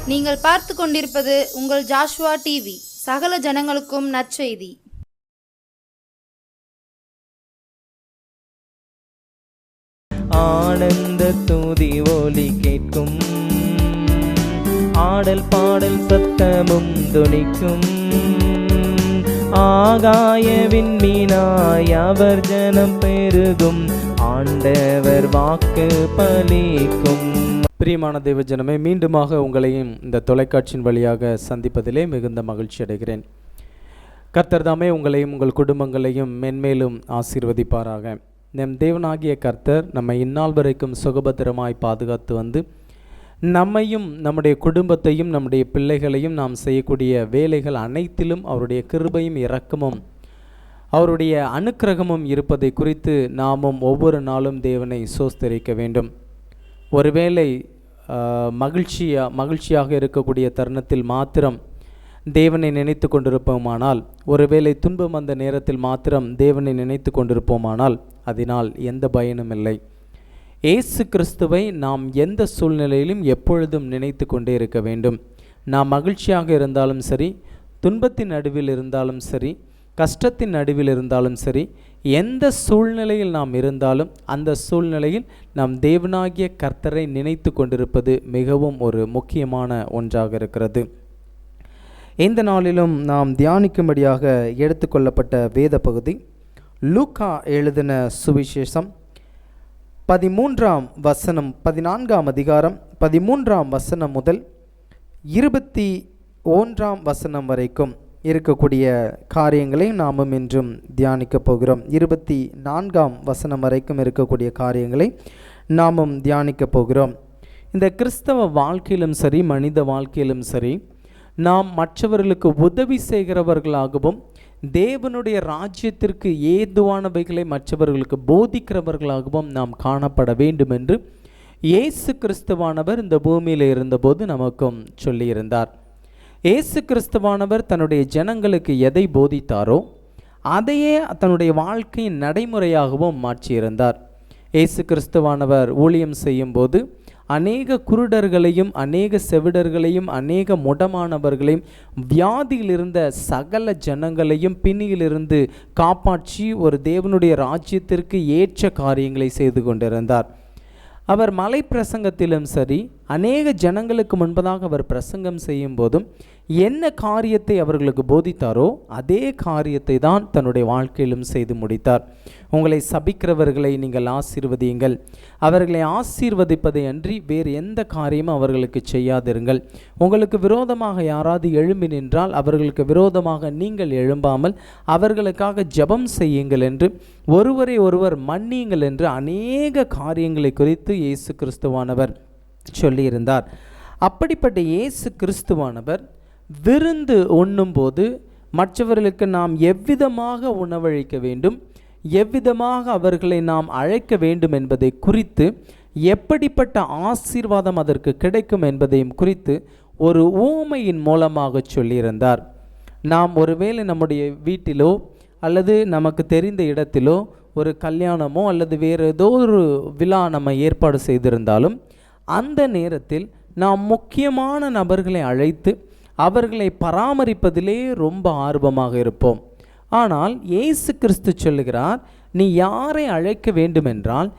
நீங்கள் பார்த்து கொண்டிருப்பது உங்கள் ஜாஷுவா டிவி. சகல ஜனங்களுக்கும் நற்செய்தி. ஆனந்த துதி ஒலி கேட்கும், ஆடல் பாடல் சத்தமும் துணிக்கும். ஆகாய விண்மீனாய் அவர் ஜனம் பெருகும், ஆண்டவர் வாக்கு பலிக்கும். பிரியமான தேவ ஜனமே, மீண்டுமாக உங்களையும் இந்த தொலைக்காட்சியின் வழியாக சந்திப்பதிலே மிகுந்த மகிழ்ச்சி அடைகிறேன். கர்த்தர் தாமே உங்களையும் உங்கள் குடும்பங்களையும் மென்மேலும் ஆசீர்வதிப்பாராக. நம் தேவனாகிய கர்த்தர் நம்மை இந்நாள் வரைக்கும் சுகபத்திரமாய் பாதுகாத்து வந்து நம்மையும் நம்முடைய குடும்பத்தையும் நம்முடைய பிள்ளைகளையும் நாம் செய்யக்கூடிய வேலைகள் அனைத்திலும் அவருடைய கிருபையும் இரக்கமும் அவருடைய அனுக்கிரகமும் இருப்பதை குறித்து நாமும் ஒவ்வொரு நாளும் தேவனை சோஸ்தரிக்க வேண்டும். ஒருவேளை மகிழ்ச்சியாக இருக்கக்கூடிய தருணத்தில் மாத்திரம் தேவனை நினைத்து கொண்டிருப்போமானால், ஒருவேளை துன்பம் அந்த நேரத்தில் மாத்திரம் தேவனை நினைத்து கொண்டிருப்போமானால் அதனால் எந்த பயனும் இல்லை. இயேசு கிறிஸ்துவை நாம் எந்த சூழ்நிலையிலும் எப்பொழுதும் நினைத்து கொண்டே இருக்க வேண்டும். நாம் மகிழ்ச்சியாக இருந்தாலும் சரி, துன்பத்தின் நடுவில் இருந்தாலும் சரி, கஷ்டத்தின் நடுவில் இருந்தாலும் சரி, எந்த சூழ்நிலையில் நாம் இருந்தாலும் அந்த சூழ்நிலையில் நாம் தேவனாகிய கர்த்தரை நினைத்து கொண்டிருப்பது மிகவும் ஒரு முக்கியமான ஒன்றாக இருக்கிறது. இந்த நாளிலும் நாம் தியானிக்கும்படியாக எடுத்துக்கொள்ளப்பட்ட வேத பகுதி லூக்கா எழுதின சுவிசேஷம் 13ஆம் வசனம், 14ஆம் அதிகாரம் 13ஆம் வசனம் முதல் 21ஆம் வசனம் வரைக்கும் இருக்கக்கூடிய காரியங்களை நாமும் இன்றும் தியானிக்க போகிறோம். 24ஆம் வசனம் வரைக்கும் இருக்கக்கூடிய காரியங்களை நாமும் தியானிக்க போகிறோம். இந்த கிறிஸ்தவ வாழ்க்கையிலும் சரி, மனித வாழ்க்கையிலும் சரி, நாம் மற்றவர்களுக்கு உதவி செய்கிறவர்களாகவும் தேவனுடைய ராஜ்யத்திற்கு ஏதுவானவைகளை மற்றவர்களுக்கு போதிக்கிறவர்களாகவும் நாம் காணப்பட வேண்டும் என்று இயேசு கிறிஸ்துவானவர் இந்த பூமியில் இருந்தபோது நமக்கும் சொல்லியிருந்தார். இயேசு கிறிஸ்துவானவர் தன்னுடைய ஜனங்களுக்கு எதை போதித்தாரோ அதையே தன்னுடைய வாழ்க்கையின் நடைமுறையாகவும் மாற்றியிருந்தார். இயேசு கிறிஸ்துவானவர் ஊழியம் செய்யும் போது அநேக குருடர்களையும் அநேக செவிடர்களையும் அநேக முடமானவர்களையும் வியாதியில் இருந்த சகல ஜனங்களையும் பின்னியிலிருந்து காப்பாற்றி ஒரு தேவனுடைய ராஜ்யத்திற்கு ஏற்ற காரியங்களை செய்து கொண்டிருந்தார். அவர் மலை பிரசங்கத்திலும் சரி, அநேக ஜனங்களுக்கு முன்பதாக அவர் பிரசங்கம் செய்யும் போதும் என்ன காரியத்தை அவர்களுக்கு போதித்தாரோ அதே காரியத்தை தான் தன்னுடைய வாழ்க்கையிலும் செய்து முடித்தார். உங்களை சபிக்கிறவர்களை நீங்கள் ஆசீர்வதியுங்கள், அவர்களை ஆசீர்வதிப்பதை அன்றி வேறு எந்த காரியமும் அவர்களுக்கு செய்யாதிருங்கள். உங்களுக்கு விரோதமாக யாராவது எழும்பி நின்றால் அவர்களுக்கு விரோதமாக நீங்கள் எழும்பாமல் அவர்களுக்காக ஜெபம் செய்யுங்கள் என்று, ஒருவரை ஒருவர் மன்னியுங்கள் என்று அநேக காரியங்களை குறித்து இயேசு கிறிஸ்துவானவர் சொல்லியிருந்தார். அப்படிப்பட்ட இயேசு கிறிஸ்துவானவர் விருந்து உண்ணும்போது மற்றவர்களுக்கு நாம் எவ்விதமாக உணவளிக்க வேண்டும், எவ்விதமாக அவர்களை நாம் அழைக்க வேண்டும் என்பதை குறித்து, எப்படிப்பட்ட ஆசீர்வாதம் அதற்கு கிடைக்கும் என்பதையும் குறித்து ஒரு ஊமையின் மூலமாக சொல்லியிருந்தார். நாம் ஒருவேளை நம்முடைய வீட்டிலோ அல்லது நமக்கு தெரிந்த இடத்திலோ ஒரு கல்யாணமோ அல்லது வேறு ஏதோ ஒரு விழா நம்ம ஏற்பாடு செய்திருந்தாலும் அந்த நேரத்தில் நாம் முக்கியமான நபர்களை அழைத்து அவர்களை பராமரிப்பதிலே ரொம்ப ஆர்வமாக இருப்போம். ஆனால் இயேசு கிறிஸ்து சொல்லுகிறார், நீ யாரை அழைக்க வேண்டுமென்றால்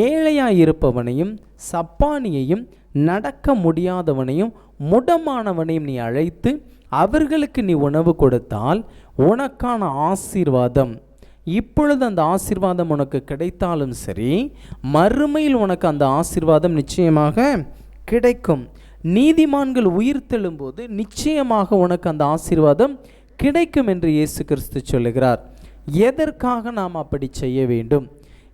ஏழையாய் இருப்பவனையும் சப்பானியையும் நடக்க முடியாதவனையும் முடமானவனையும் நீ அழைத்து அவர்களுக்கு நீ உணவு கொடுத்தால் உனக்கான ஆசீர்வாதம், இப்பொழுது அந்த ஆசீர்வாதம் உனக்கு கிடைத்தாலும் சரி, மறுமையில் உனக்கு அந்த ஆசீர்வாதம் நிச்சயமாக கிடைக்கும். நீதிமான்கள் உயிர்த்தெழும்போது நிச்சயமாக உனக்கு அந்த ஆசீர்வாதம் கிடைக்கும் என்று இயேசு கிறிஸ்து சொல்லுகிறார். எதற்காக நாம் அப்படி செய்ய வேண்டும்?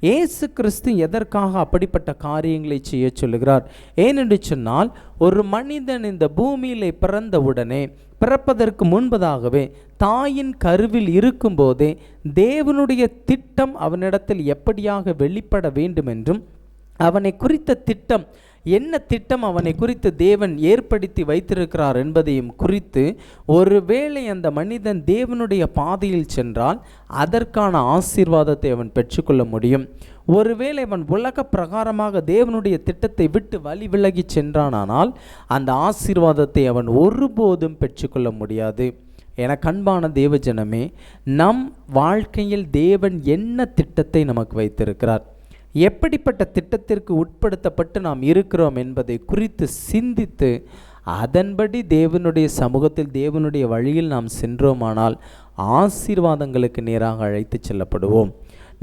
இயேசு கிறிஸ்து எதற்காக அப்படிப்பட்ட காரியங்களை செய்ய சொல்லுகிறார்? ஏனென்று சொன்னால், ஒரு மனிதன் இந்த பூமியிலே பிறந்தவுடனே, பிறப்பதற்கு முன்பதாகவே, தாயின் கருவில் இருக்கும்போதே தேவனுடைய திட்டம் அவனிடத்தில் எப்படியாக வெளிப்பட வேண்டும் என்றும், அவனை குறித்த திட்டம் என்ன திட்டம் அவனை குறித்து தேவன் ஏற்படுத்தி வைத்திருக்கிறார் என்பதையும் குறித்து ஒருவேளை அந்த மனிதன் தேவனுடைய பாதையில் சென்றால் அதற்கான ஆசீர்வாதத்தை அவன் பெற்றுக்கொள்ள முடியும். ஒருவேளை அவன் உலக பிரகாரமாக தேவனுடைய திட்டத்தை விட்டு வழி விலகி சென்றானால் அந்த ஆசீர்வாதத்தை அவன் ஒருபோதும் பெற்றுக்கொள்ள முடியாது. என அன்பான தேவஜனமே, நம் வாழ்க்கையில் தேவன் என்ன திட்டத்தை நமக்கு வைத்திருக்கிறார், எப்படிப்பட்ட திட்டத்திற்கு உட்படுத்தப்பட்டு நாம் இருக்கிறோம் என்பதை குறித்து சிந்தித்து அதன்படி தேவனுடைய சமூகத்தில் தேவனுடைய வழியில் நாம் சென்றோமானால் ஆசீர்வாதங்களுக்கு நேராக அழைத்து செல்லப்படுவோம்.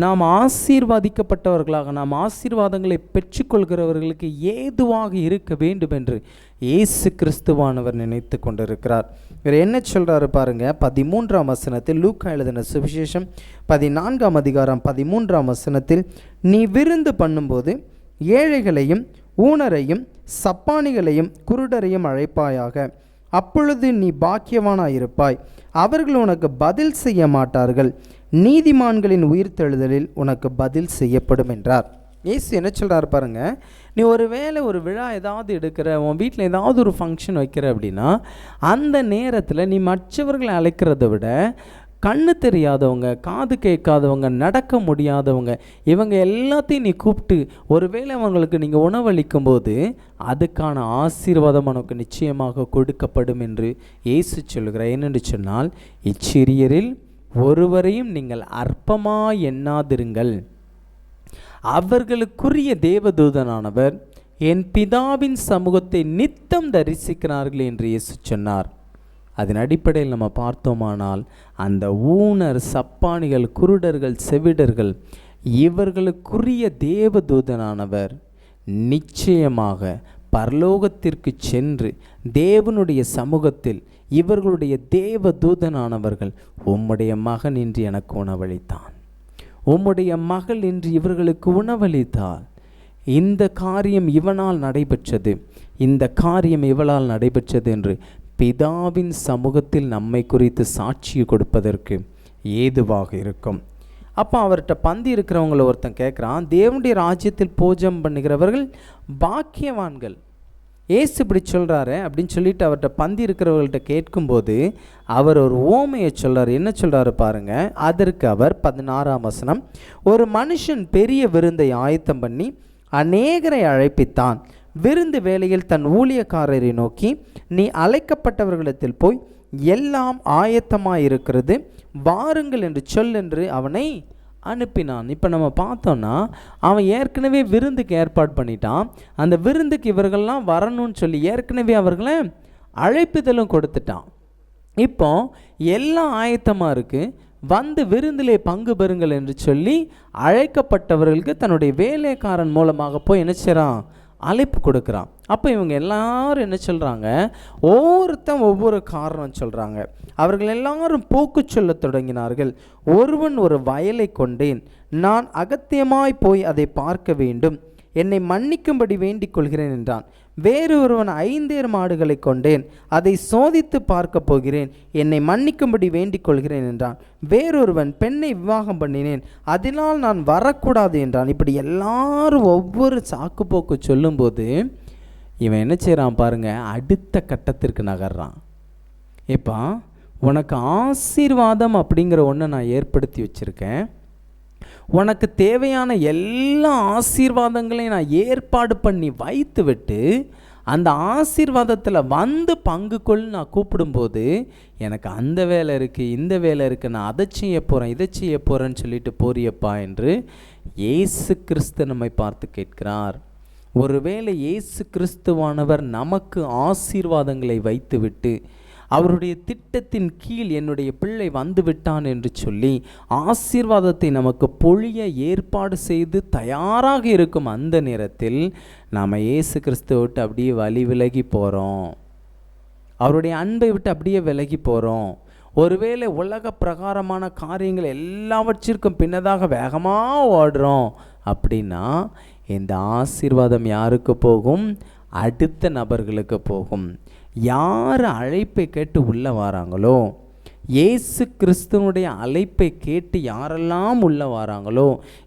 நாம் ஆசீர்வதிக்கப்பட்டவர்களாக, நாம் ஆசீர்வாதங்களை பெற்றுக்கொள்கிறவர்களுக்கு ஏதுவாக இருக்க வேண்டும் என்று இயேசு கிறிஸ்துவானவர் நினைத்து கொண்டிருக்கிறார். இவர் என்ன சொல்கிறாரு பாருங்க, 13ஆம் வசனத்தில், லூக்கா எழுதின சுவிசேஷம் 14ஆம் அதிகாரம் 13ஆம் வசனத்தில், நீ விருந்து பண்ணும்போது ஏழைகளையும் ஊனரையும் சப்பானிகளையும் குருடரையும் அழைப்பாயாக, அப்பொழுது நீ பாக்கியவானாயிருப்பாய், அவர்கள் உனக்கு பதில் செய்ய மாட்டார்கள், நீதிமான்களின் உயிர்த்தெழுதலில் உனக்கு பதில் செய்யப்படும் என்றார். இயேசு என்ன சொல்கிறார் பாருங்க, நீ ஒரு விழா ஏதாவது எடுக்கிற, உன் வீட்டில் ஏதாவது ஒரு ஃபங்க்ஷன் வைக்கிற அப்படின்னா அந்த நேரத்தில் நீ மற்றவர்களை அழைக்கிறத விட கண்ணு தெரியாதவங்க, காது கேட்காதவங்க, நடக்க முடியாதவங்க, இவங்க எல்லாத்தையும் நீ கூப்பிட்டு ஒருவேளை அவங்களுக்கு நீங்கள் உணவளிக்கும் போது அதுக்கான ஆசீர்வாதம் உனக்கு நிச்சயமாக கொடுக்கப்படும் என்று இயேசு சொல்கிறார். என்னென்று சொன்னால், இச்சிறியரில் ஒருவரையும் நீங்கள் அற்பமாய் எண்ணாதிருங்கள், அவர்களுக்குரிய தேவதூதனானவர் என் பிதாவின் சமூகத்தை நித்தம் தரிசிக்கிறார்கள் என்று இயேசு சொன்னார். அதன் அடிப்படையில் நம்ம பார்த்தோமானால் அந்த ஊனர், சப்பானிகள், குருடர்கள், செவிடர்கள் இவர்களுக்குரிய தேவதூதனானவர் நிச்சயமாக பரலோகத்திற்கு சென்று தேவனுடைய சமூகத்தில் இவர்களுடைய தேவதூதனானவர்கள், உம்முடைய மகன் இன்று எனக்கு உணவளித்தான், உம்முடைய மகள் இன்று இவர்களுக்கு உணவளித்தார், இந்த காரியம் இவனால் நடைபெற்றது, இந்த காரியம் இவளால் நடைபெற்றது என்று பிதாவின் சமூகத்தில் நம்மை குறித்து சாட்சி கொடுப்பதற்கு ஏதுவாக இருக்கும். அப்போ அவர்கிட்ட பந்தி இருக்கிறவங்கள ஒருத்தன் கேட்குறான், தேவனுடைய ராஜ்யத்தில் போஜனம் பண்ணுகிறவர்கள் பாக்கியவான்கள், ஏசு இப்படி சொல்கிறாரு அப்படின்னு சொல்லிட்டு அவர்கிட்ட பந்தி இருக்கிறவர்கள்ட்ட கேட்கும்போது அவர் ஒரு ஓமையை சொல்கிறார். என்ன சொல்கிறாரு பாருங்க. அதற்கு அவர் 16ஆம் வசனம், ஒரு மனுஷன் பெரிய விருந்தை ஆயத்தம் பண்ணி அநேகரை அழைப்பித்தான். விருந்து வேளையில் தன் ஊழியக்காரரை நோக்கி, நீ அழைக்கப்பட்டவர்களிடத்தில் போய் எல்லாம் ஆயத்தமாயிருக்கிறது, வாருங்கள் என்று சொல் என்று அவனை அனுப்பினான். இப்போ நம்ம பார்த்தோன்னா அவன் ஏற்கனவே விருந்துக்கு ஏற்பாடு பண்ணிட்டான். அந்த விருந்துக்கு இவர்கள்லாம் வரணும்னு சொல்லி ஏற்கனவே அவர்களை அழைப்புதலும் கொடுத்துட்டான். இப்போ எல்லாம் ஆயத்தமாக இருக்குது, வந்து விருந்திலே பங்கு பெறுங்கள் என்று சொல்லி அழைக்கப்பட்டவர்களுக்கு தன்னுடைய வேலைக்காரன் மூலமாக போய் என்ன செய்கிறான், அழைப்பு கொடுக்குறான். அப்போ இவங்க எல்லாரும் என்ன சொல்கிறாங்க, ஒவ்வொருத்தன் ஒவ்வொரு காரணம் சொல்கிறாங்க. அவர்கள் எல்லாரும் போக்கு சொல்ல தொடங்கினார்கள். ஒருவன் ஒரு வயலை கொண்டேன், நான் அகத்தியமாய் போய் அதை பார்க்க வேண்டும், என்னை மன்னிக்கும்படி வேண்டிக் கொள்கிறேன் என்றான். வேறு ஒருவன் 5 மாடுகளை கொண்டேன், அதை சோதித்து பார்க்க போகிறேன், என்னை மன்னிக்கும்படி வேண்டிக் கொள்கிறேன் என்றான். வேறொருவன் பெண்ணை விவாகம் பண்ணினேன், அதனால் நான் வரக்கூடாது என்றான். இப்படி எல்லாரும் ஒவ்வொரு சாக்கு போக்கு சொல்லும்போது இவன் என்ன செய்கிறான் பாருங்க, அடுத்த கட்டத்திற்கு நகர்றான். இப்போ உனக்கு ஆசீர்வாதம் அப்படிங்கிற ஒன்றை நான் ஏற்படுத்தி வச்சுருக்கேன், உனக்கு தேவையான எல்லா ஆசீர்வாதங்களையும் நான் ஏற்பாடு பண்ணி வைத்து விட்டு அந்த ஆசீர்வாதத்தில் வந்து பங்கு கொள் நான் கூப்பிடும்போது எனக்கு அந்த வேலை இருக்குது, இந்த வேலை இருக்குது, நான் அதை செய்ய போகிறேன், இதை செய்ய போகிறேன்னு சொல்லிட்டு போறியப்பா என்று இயேசு கிறிஸ்து நம்மை பார்த்து கேட்கிறார். ஒருவேளை இயேசு கிறிஸ்துவானவர் நமக்கு ஆசீர்வாதங்களை வைத்துவிட்டு அவருடைய திட்டத்தின் கீழ் என்னுடைய பிள்ளை வந்து விட்டான் என்று சொல்லி ஆசீர்வாதத்தை நமக்கு பொழிய ஏற்பாடு செய்து தயாராக இருக்கும் அந்த நேரத்தில் நாம் இயேசு கிறிஸ்துவை விட்டு அப்படியே வழி விலகி போகிறோம், அவருடைய அன்பை விட்டு அப்படியே விலகி போகிறோம். ஒருவேளை உலக பிரகாரமான காரியங்கள் எல்லாவற்றிற்கும் பின்னதாக வேகமாக ஓடுறோம் அப்படின்னா இந்த ஆசீர்வாதம் யாருக்கு போகும், அடுத்த நபர்களுக்கு போகும். யார் அழைப்பை கேட்டு உள்ளே வராங்களோ, இயேசு கிறிஸ்துவனுடைய அழைப்பை கேட்டு யாரெல்லாம் உள்ள வராங்களோ,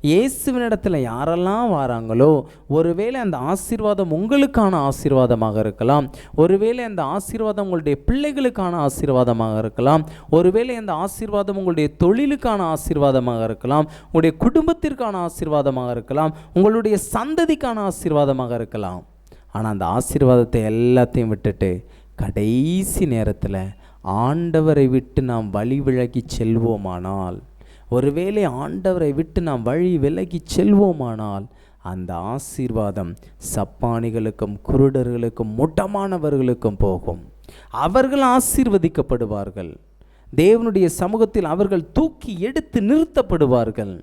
இயேசுவினிடத்தில் யாரெல்லாம் வராங்களோ, ஒருவேளை அந்த ஆசீர்வாதம் உங்களுக்கான ஆசீர்வாதமாக இருக்கலாம், ஒருவேளை அந்த ஆசீர்வாதம் உங்களுடைய பிள்ளைகளுக்கான ஆசீர்வாதமாக இருக்கலாம், ஒருவேளை அந்த ஆசீர்வாதம் உங்களுடைய தொழிலுக்கான ஆசீர்வாதமாக இருக்கலாம், உங்களுடைய குடும்பத்திற்கான ஆசீர்வாதமாக இருக்கலாம், உங்களுடைய சந்ததிக்கான ஆசீர்வாதமாக இருக்கலாம். ஆனால் அந்த ஆசீர்வாதத்தை எல்லாத்தையும் விட்டுட்டு கடைசி நேரத்தில் ஆண்டவரை விட்டு நாம் வழி விலகி செல்வோமானால், ஒருவேளை ஆண்டவரை விட்டு நாம் வழி விலகி செல்வோமானால், அந்த ஆசீர்வாதம் சப்பானிகளுக்கும் குருடர்களுக்கும் முட்டமானவர்களுக்கும் போகும். அவர்கள் ஆசீர்வதிக்கப்படுவார்கள். தேவனுடைய சமூகத்தில் அவர்கள் தூக்கி எடுத்து நிறுத்தப்படுவார்கள்.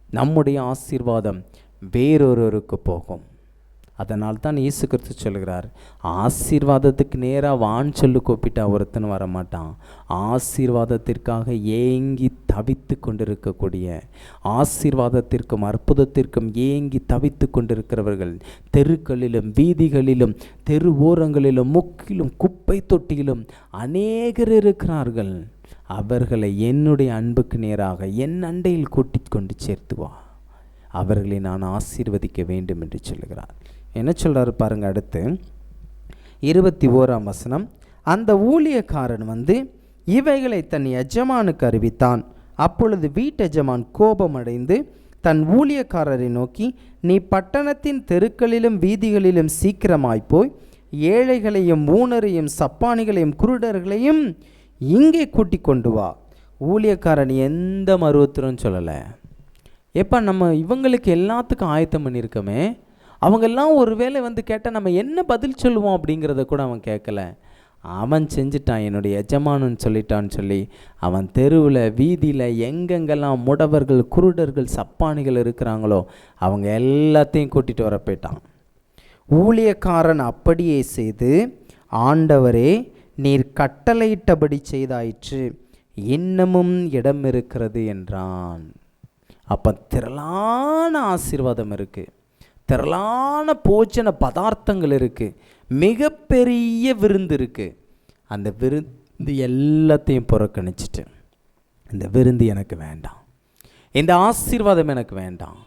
நம்முடைய ஆசீர்வாதம் வேறொருவருக்கு போகும். அதனால் தான் இயேசு கிறிஸ்து சொல்கிறார், ஆசீர்வாதத்துக்கு நேராக வான் சொல்லு கூப்பிட்டா ஒருத்தன் வரமாட்டான். ஆசீர்வாதத்திற்காக ஏங்கி தவித்து கொண்டிருக்கக்கூடிய, ஆசீர்வாதத்திற்கும் அற்புதத்திற்கும் ஏங்கி தவித்து கொண்டிருக்கிறவர்கள் தெருக்களிலும் வீதிகளிலும் தெரு ஓரங்களிலும் முக்கிலும் குப்பை தொட்டியிலும் அநேகர் இருக்கிறார்கள். அவர்களை என்னுடைய அன்புக்கு நேராக என் அண்டையில் கூட்டிக் கொண்டு சேர்த்துவா, அவர்களை நான் ஆசீர்வதிக்க வேண்டும் என்று சொல்கிறார். என்ன சொல்கிறாரு பாருங்க. அடுத்து 21ஆம் வசனம், அந்த ஊழியக்காரன் வந்து இவைகளை தன் எஜமானுக்கு அறிவித்தான். அப்பொழுது வீட்டெஜமான் கோபமடைந்து தன் ஊழியக்காரரை நோக்கி, நீ பட்டணத்தின் தெருக்களிலும் வீதிகளிலும் சீக்கிரமாய் போய் ஏழைகளையும் ஊனரையும் சப்பானிகளையும் குருடர்களையும் இங்கே கூட்டி கொண்டு வா. ஊழியக்காரன் எந்த மருத்துவரும் சொல்லலை. எப்போ நம்ம இவங்களுக்கு எல்லாத்துக்கும் ஆயத்தம் பண்ணியிருக்கோமே, அவங்கெல்லாம் ஒரு வேளை வந்து கேட்டால் நம்ம என்ன பதில் சொல்லுவோம் அப்படிங்கிறத கூட அவன் கேட்கல. அவன் செஞ்சிட்டான், என்னுடைய எஜமானன்னு சொல்லிட்டான்னு சொல்லி அவன் தெருவில் வீதியில் எங்கெங்கெல்லாம் முடவர்கள் குருடர்கள் சப்பானிகள் இருக்கிறாங்களோ அவங்க எல்லாத்தையும் கூட்டிகிட்டு வர போயிட்டான். ஊழியக்காரன் அப்படியே செய்து, ஆண்டவரே நீர் கட்டளையிட்டபடி செய்தாயிற்று, இன்னமும் இடம் இருக்கிறது என்றான். அப்போ திரளான ஆசீர்வாதம் இருக்குது, திரளான போஜன பதார்த்தங்கள் இருக்குது, மிகப்பெரிய விருந்து இருக்குது. அந்த விருந்து எல்லாத்தையும் புறக்கணிச்சிட்டு, இந்த விருந்து எனக்கு வேண்டாம், இந்த ஆசீர்வாதம் எனக்கு வேண்டாம்,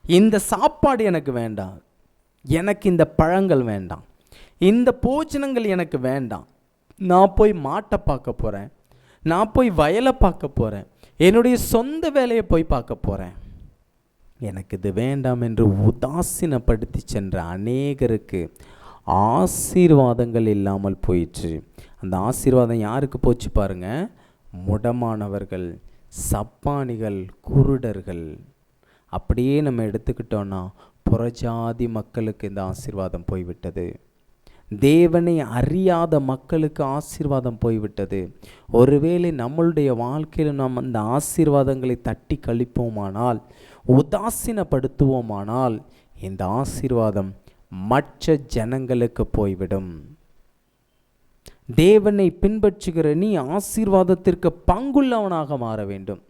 இந்த சாப்பாடு எனக்கு வேண்டாம், எனக்கு இந்த பழங்கள் வேண்டாம், இந்த போஜனங்கள் எனக்கு வேண்டாம், நான் போய் மாட்டை பார்க்க போகிறேன், நான் போய் வயலை பார்க்க போகிறேன், என்னுடைய சொந்த வேலையை போய் பார்க்க போகிறேன், எனக்கு இது வேண்டாம் என்று உதாசீனப்படுத்தி சென்ற அநேகருக்கு ஆசீர்வாதங்கள் இல்லாமல் போயிற்று. அந்த ஆசீர்வாதம் யாருக்கு போச்சு பாருங்க? முடமானவர்கள், சப்பானிகள், குருடர்கள். அப்படியே நம்ம எடுத்துக்கிட்டோன்னா புறஜாதி மக்களுக்கு இந்த ஆசீர்வாதம் போய்விட்டது. தேவனை அறியாத மக்களுக்கு ஆசீர்வாதம் போய்விட்டது. ஒருவேளை நம்மளுடைய வாழ்க்கையில் நாம் அந்த ஆசீர்வாதங்களை தட்டி கழிப்போமானால், உதாசீனப்படுத்துவோமானால், இந்த ஆசீர்வாதம் மற்ற ஜனங்களுக்கு போய்விடும். தேவனை பின்பற்றுகிற நீ ஆசீர்வாதத்திற்கு பங்குள்ளவனாக மாற வேண்டும்.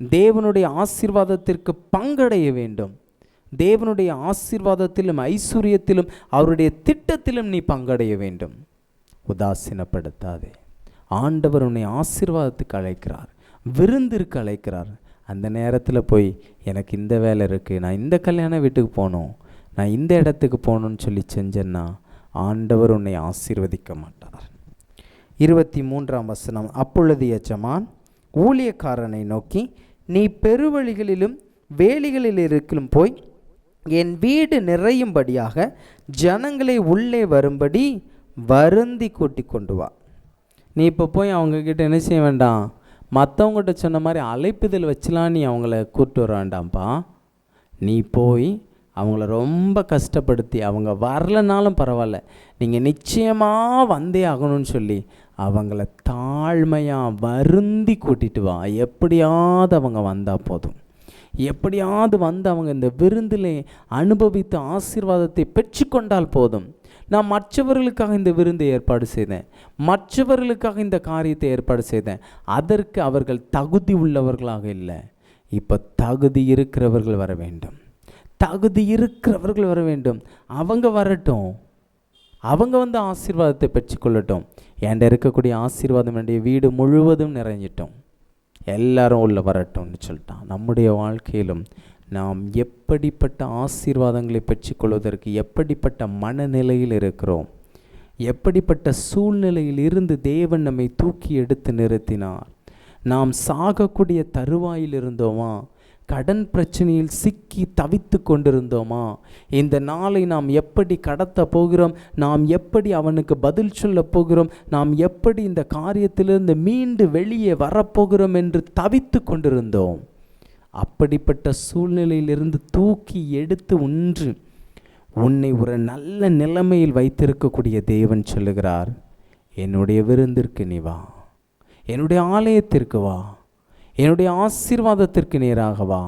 தேவனுடைய ஆசீர்வாதத்திற்கு பங்கடைய வேண்டும். தேவனுடைய ஆசீர்வாதத்திலும் ஐஸ்வர்யத்திலும் அவருடைய திட்டத்திலும் நீ பங்கடைய வேண்டும். உதாசீனப்படுத்தாதே. ஆண்டவர் உன்னை ஆசீர்வாதத்துக்கு அழைக்கிறார், விருந்திற்கு அழைக்கிறார். அந்த நேரத்தில் போய் எனக்கு இந்த வேலை இருக்குது, நான் இந்த கல்யாண வீட்டுக்கு போகணும், நான் இந்த இடத்துக்கு போகணுன்னு சொல்லி செஞ்சேன்னா ஆண்டவர் உன்னை ஆசீர்வதிக்க மாட்டார். 23ஆம் வசனம், அப்பொழுது எஜமான் ஊழியக்காரனை நோக்கி, நீ பெருவழிகளிலும் வேலிகளில் இருக்கும் போய் என் வீடு நிறையும்படியாக ஜனங்களை உள்ளே வரும்படி வருந்தி கூட்டி கொண்டு வா. நீ இப்போ போய் அவங்கக்கிட்ட என்ன செய்ய வேண்டாம், மற்றவங்ககிட்ட சொன்ன மாதிரி அழைப்புதல் வச்சலாம் நீ அவங்கள கூப்பிட்டு வர வேண்டாம்ப்பா. நீ போய் அவங்கள ரொம்ப கஷ்டப்படுத்தி, அவங்க வரலனாலும் பரவாயில்ல, நீங்கள் நிச்சயமாக வந்தே ஆகணும்னு சொல்லி அவங்கள தாழ்மையாக வருந்தி கூட்டிட்டு வா. எப்படியாவது அவங்க வந்தால் போதும், எப்படியாவது வந்து அவங்க இந்த விருந்தில் அனுபவித்த ஆசீர்வாதத்தை பெற்றுக்கொண்டால் போதும். நான் மற்றவர்களுக்காக இந்த விருந்தை ஏற்பாடு செய்தேன், மற்றவர்களுக்காக இந்த காரியத்தை ஏற்பாடு செய்தேன். அதற்கு அவர்கள் தகுதி உள்ளவர்களாக இல்லை. இப்போ தகுதி இருக்கிறவர்கள் வர வேண்டும், தகுதி இருக்கிறவர்கள் வர வேண்டும். அவங்க வரட்டும், அவங்க வந்து ஆசீர்வாதத்தை பெற்றுக்கொள்ளட்டும். என்கிட்ட இருக்கக்கூடிய ஆசீர்வாதம் என்னுடைய வீடு முழுவதும் நிறைஞ்சிட்டோம், எல்லாரும் உள்ள வரட்டும்னு சொல்லிட்டான். நம்முடைய வாழ்க்கையிலும் நாம் எப்படிப்பட்ட ஆசீர்வாதங்களை பெற்றுக்கொள்வதற்கு எப்படிப்பட்ட மனநிலையில் இருக்கிறோம், எப்படிப்பட்ட சூழ்நிலையில் இருந்து தேவன் நம்மை தூக்கி எடுத்து நிறுத்தினார். நாம் சாகக்கூடிய தருவாயில் இருந்தோமா, கடன் பிரச்சனையில் சிக்கி தவித்து கொண்டிருந்தோமா, இந்த நாளை நாம் எப்படி கடத்த போகிறோம், நாம் எப்படி அவனுக்கு பதில் சொல்ல போகிறோம், நாம் எப்படி இந்த காரியத்திலிருந்து மீண்டு வெளியே வரப்போகிறோம் என்று தவித்து கொண்டிருந்தோம். அப்படிப்பட்ட சூழ்நிலையிலிருந்து தூக்கி எடுத்து உன்னை ஒரு நல்ல நிலைமையில் வைத்திருக்கக்கூடிய தேவன் சொல்லுகிறார், என்னுடைய விருந்திற்கு நீ வா, என்னுடைய ஆலயத்திற்கு வா, என்னுடைய ஆசீர்வாதத்திற்கு நேராக வா.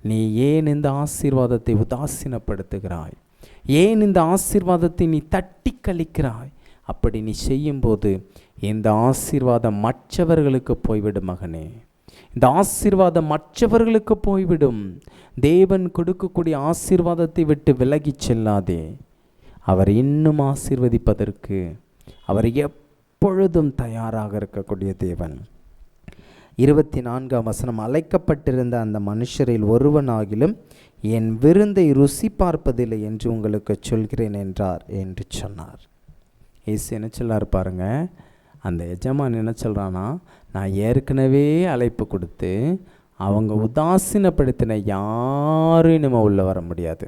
நீ ஏன் இந்த ஆசீர்வாதத்தை உதாசீனப்படுத்துகிறாய்? ஏன் இந்த ஆசீர்வாதத்தை நீ தட்டி கழிக்கிறாய்? அப்படி நீ செய்யும்போது இந்த ஆசீர்வாதம் மற்றவர்களுக்கு போய்விடும் மகனே, இந்த ஆசீர்வாதம் மற்றவர்களுக்கு போய்விடும். தேவன் கொடுக்கக்கூடிய ஆசீர்வாதத்தை விட்டு விலகி செல்லாதே. அவர் இன்னும் ஆசீர்வதிப்பதற்கு அவர் எப்பொழுதும் தயாராக இருக்கக்கூடிய தேவன். 24ஆம் வசனம், அழைக்கப்பட்டிருந்த அந்த மனுஷரில் ஒருவனாகிலும் என் விருந்தை ருசி பார்ப்பதில்லை என்று உங்களுக்கு சொல்கிறேன் என்றார் என்று சொன்னார். இயேசு என்ன சொல்லார் பாருங்க, அந்த எஜமான் என்ன சொல்கிறான்னா, நான் ஏற்கனவே அழைப்பு கொடுத்து அவங்க உதாசீனப்படுத்தின யாரும் நம்ம உள்ளே வர முடியாது,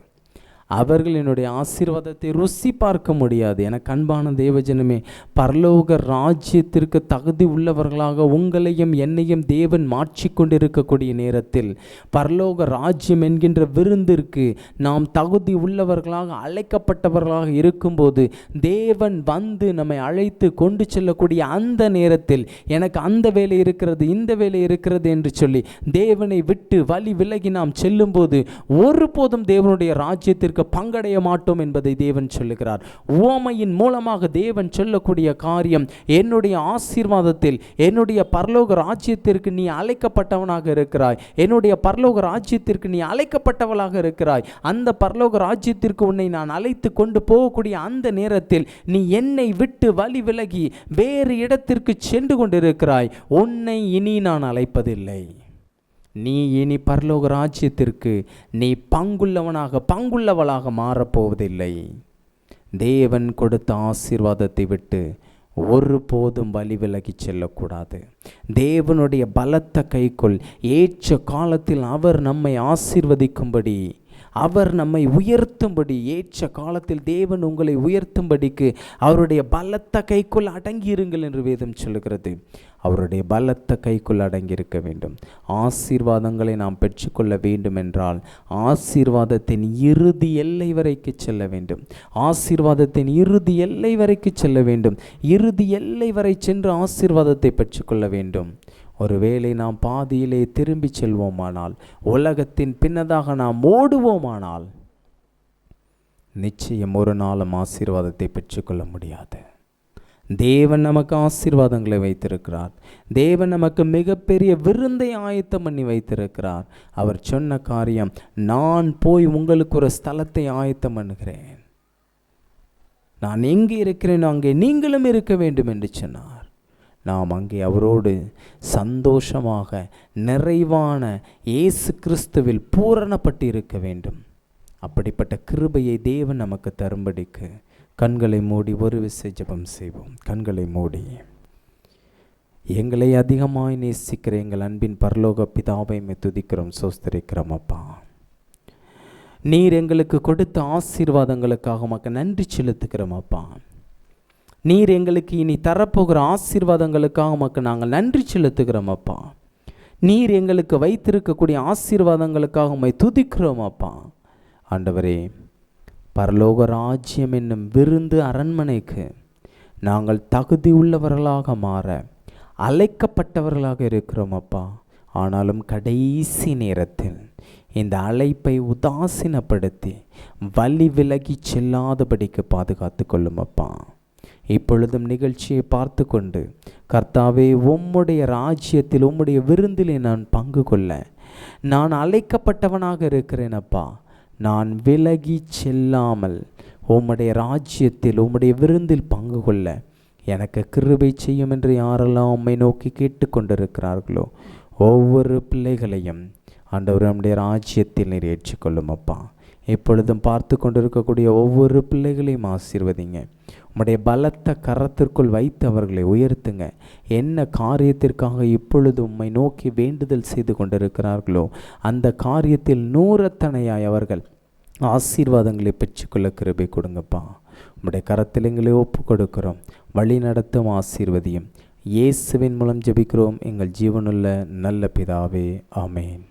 அவர்கள் என்னுடைய ஆசீர்வாதத்தை ருசி பார்க்க முடியாது. எனக்கு அன்பான தேவஜனமே, பரலோக ராஜ்யத்திற்கு தகுதி உள்ளவர்களாக உங்களையும் என்னையும் தேவன் மாற்றிக்கொண்டிருக்கக்கூடிய நேரத்தில் பரலோக ராஜ்யம் என்கின்ற விருந்திற்கு நாம் தகுதி உள்ளவர்களாக அழைக்கப்பட்டவர்களாக இருக்கும்போது தேவன் வந்து நம்மை அழைத்து கொண்டு செல்லக்கூடிய அந்த நேரத்தில் எனக்கு அந்த வேலை இருக்கிறது, இந்த வேலை இருக்கிறது என்று சொல்லி தேவனை விட்டு வழி விலகி நாம் செல்லும்போது ஒருபோதும் தேவனுடைய ராஜ்யத்திற்கு பங்கடைய மாட்டோம் என்பதை தேவன் சொல்லுகிறார். உவமையின் மூலமாக தேவன் சொல்லக்கூடிய காரியம், என்னுடைய ஆசீர்வாதத்தில் என்னுடைய பரலோக ராஜ்யத்திற்கு நீ அழைக்கப்பட்டவனாக இருக்கிறாய், என்னுடைய பரலோக ராஜ்யத்திற்கு நீ அழைக்கப்பட்டவளாக இருக்கிறாய். அந்த பரலோக ராஜ்யத்திற்கு உன்னை நான் அழைத்து கொண்டு போகக்கூடிய அந்த நேரத்தில் நீ என்னை விட்டு வழி விலகி வேறு இடத்திற்கு சென்று கொண்டிருக்கிறாய். உன்னை இனி நான் அழைப்பதில்லை. நீ இனி பரலோக ராஜ்யத்திற்கு நீ பங்குள்ளவளாக மாறப்போவதில்லை. தேவன் கொடுத்த ஆசீர்வாதத்தை விட்டு ஒருபோதும் வழி விலகி செல்லக்கூடாது. தேவனுடைய பலத்த கைக்குள் ஏற்ற காலத்தில் அவர் நம்மை ஆசீர்வதிக்கும்படி, அவர் நம்மை உயர்த்தும்படி, ஏற்ற காலத்தில் தேவன் உங்களை உயர்த்தும்படிக்கு அவருடைய பலத்த கைக்குள் அடங்கியிருங்கள் என்று வேதம் சொல்லுகிறது. அவருடைய பலத்த கைக்குள் அடங்கியிருக்க வேண்டும். ஆசீர்வாதங்களை நாம் பெற்றுக்கொள்ள வேண்டும் என்றால் ஆசீர்வாதத்தின் இறுதி எல்லை வரைக்கு செல்ல வேண்டும். ஆசீர்வாதத்தின் இறுதி எல்லை வரைக்கு செல்ல வேண்டும். இறுதி எல்லை வரை சென்று ஆசீர்வாதத்தை பெற்றுக்கொள்ள வேண்டும். ஒருவேளை நாம் பாதியிலே திரும்பி செல்வோமானால், உலகத்தின் பின்னதாக நாம் ஓடுவோமானால், நிச்சயம் ஒரு நாளும் ஆசீர்வாதத்தை பெற்றுக்கொள்ள முடியாது. தேவன் நமக்கு ஆசீர்வாதங்களை வைத்திருக்கிறார். தேவன் நமக்கு மிகப்பெரிய விருந்தை ஆயத்தம் பண்ணி வைத்திருக்கிறார். அவர் சொன்ன காரியம், நான் போய் உங்களுக்கு ஒரு ஸ்தலத்தை ஆயத்தம் பண்ணுகிறேன், நான் எங்கே இருக்கிறேனோ அங்கே நீங்களும் இருக்க வேண்டும் என்று சொன்னார். நாம் அங்கே அவரோடு சந்தோஷமாக நிறைவான இயேசு கிறிஸ்துவில் பூரணப்பட்டு இருக்க வேண்டும். அப்படிப்பட்ட கிருபையை தேவன் நமக்கு தரும்படிக்கு கண்களை மூடி ஒரு விசை ஜெபம் செய்வோம். கண்களை மூடி, எங்களை அதிகமாய் நேசிக்கிற எங்கள் அன்பின் பரலோக பிதாவை துதிக்கிறோம், சோஸ்தரிக்கிறோம். அப்பா, நீர் எங்களுக்கு கொடுத்த ஆசீர்வாதங்களுக்காக உமக்கு நன்றி செலுத்துக்கிறோம். அப்பா, நீர் எங்களுக்கு இனி தரப்போகிற ஆசீர்வாதங்களுக்காக உமக்கு நாங்கள் நன்றி செலுத்துகிறோம். அப்பா, நீர் எங்களுக்கு வைத்திருக்கக்கூடிய ஆசீர்வாதங்களுக்காக உம்மை துதிக்கிறோம். அப்பா, ஆண்டவரே, பரலோக ராஜ்யம் என்னும் விருந்து அரண்மனைக்கு நாங்கள் தகுதி உள்ளவர்களாக மாற அழைக்கப்பட்டவர்களாக இருக்கிறோம். அப்பா, ஆனாலும் கடைசி நேரத்தில் இந்த அழைப்பை உதாசீனப்படுத்தி வழி விலகி செல்லாதபடிக்கு பாதுகாத்து கொள்ளும். அப்பா, இப்பொழுதும் நிகழ்ச்சியை பார்த்து கொண்டு கர்த்தாவே, உம்முடைய ராஜ்யத்தில் உம்முடைய விருந்திலே நான் பங்கு கொள்ள நான் அழைக்கப்பட்டவனாக இருக்கிறேன். அப்பா, நான் விலகி செல்லாமல் உம்முடைய ராஜ்யத்தில் உம்முடைய விருந்தில் பங்கு கொள்ள எனக்கு கிருபை செய்யும் என்று யாரெல்லாம் உம்மை நோக்கி கேட்டுக்கொண்டிருக்கிறார்களோ ஒவ்வொரு பிள்ளைகளையும் ஆண்டவர் நம்முடைய ராஜ்யத்தில் நீர் ஏற்றுக்கொள்ளும் அப்பா. இப்பொழுதும் பார்த்து கொண்டிருக்கக்கூடிய ஒவ்வொரு பிள்ளைகளையும் ஆசீர்வதிங்க. உம்முடைய பலத்த கரத்திற்குள் வைத்து அவர்களை உயர்த்துங்க. என்ன காரியத்திற்காக இப்பொழுது உம்மை நோக்கி வேண்டுதல் செய்து கொண்டிருக்கிறார்களோ அந்த காரியத்தில் நூறத்தனையாய் அவர்கள் ஆசீர்வாதங்களை பெற்றுக்கொள்ள கிருபை கொடுங்கப்பா. உம்முடைய கரத்தில் எங்களை ஒப்பு கொடுக்கிறோம். வழி நடத்தும் ஆசீர்வதியும். இயேசுவின் மூலம் ஜெபிக்கிறோம் எங்கள் ஜீவனுள்ள நல்ல பிதாவே, ஆமேன்.